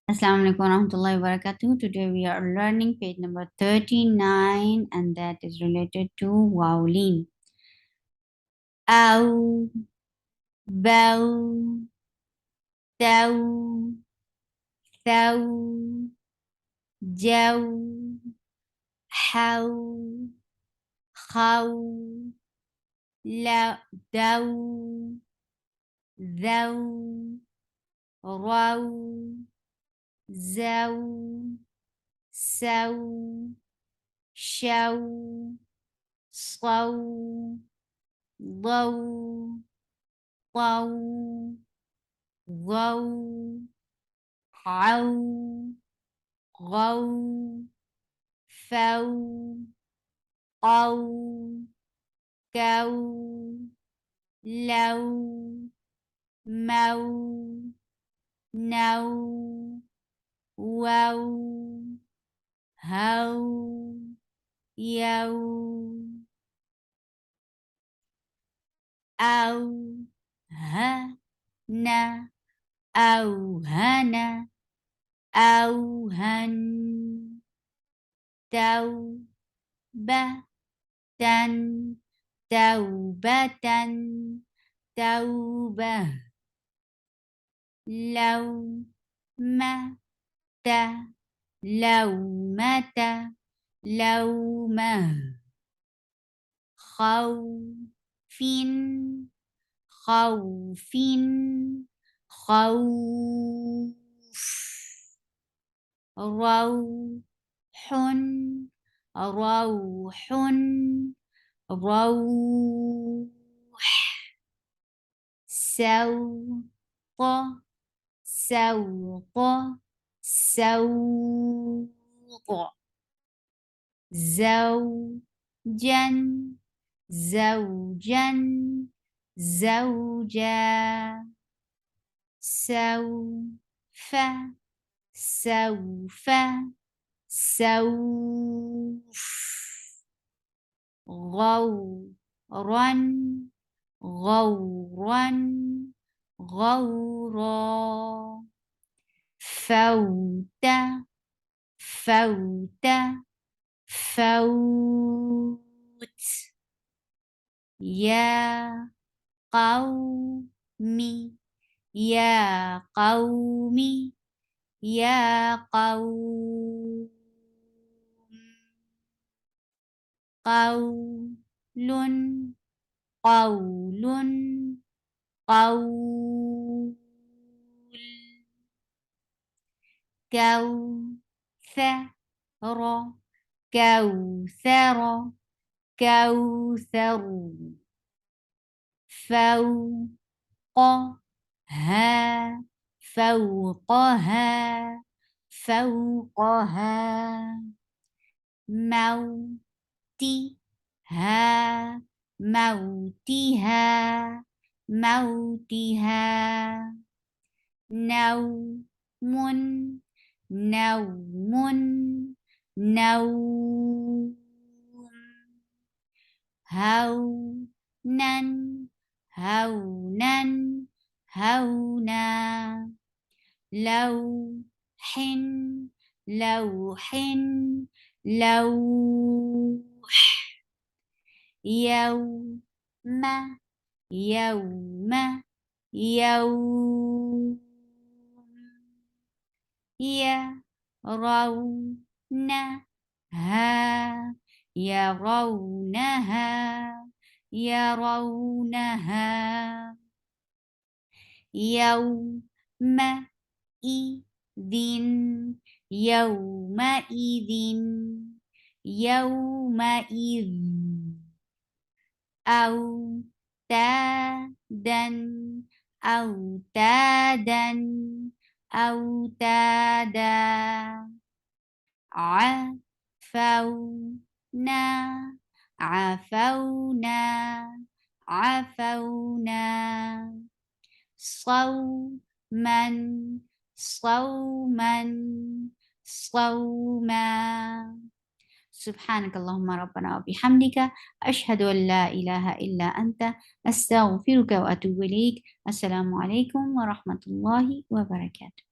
Assalamu alaikum warahmatullahi wabarakatuh. Today we are learning page number 39 and that is related to vowel. Ow, bow, thou, thou, jow, how, how, la, thou, thou, row, zow, sow, show, slow, low, low, low, how, low, fow, ow, go, low, mow, no, wow, how, yo, ow, ha, na, أوهن أوهن توبة توبة توبة لومة لومة لومة خوف خوف خوف روح روح روح سوط سوط سوط زوجا زوجا زوجا سوف سوف سوف غورا غورا غورا فوت فوت فوت يا قومي يا قومي يا قوم قول قول قول كوثر كوثر كوثر فوقها فوقها فوقها موتها موتها موتها نوم نوم نوم هونا هونا هونا لوح لوح لوح يوم يوم يوم يرونها يرونها يرونها يومئذ يومئذ يومئذ أوتادا أوتادا أوتادا عفونا عفونا عفونا صوما صوما صوما سبحانك اللهم ربنا وبحمدك أشهد أن لا إله إلا أنت أستغفرك وأتوب إليك. السلام عليكم ورحمة الله وبركاته.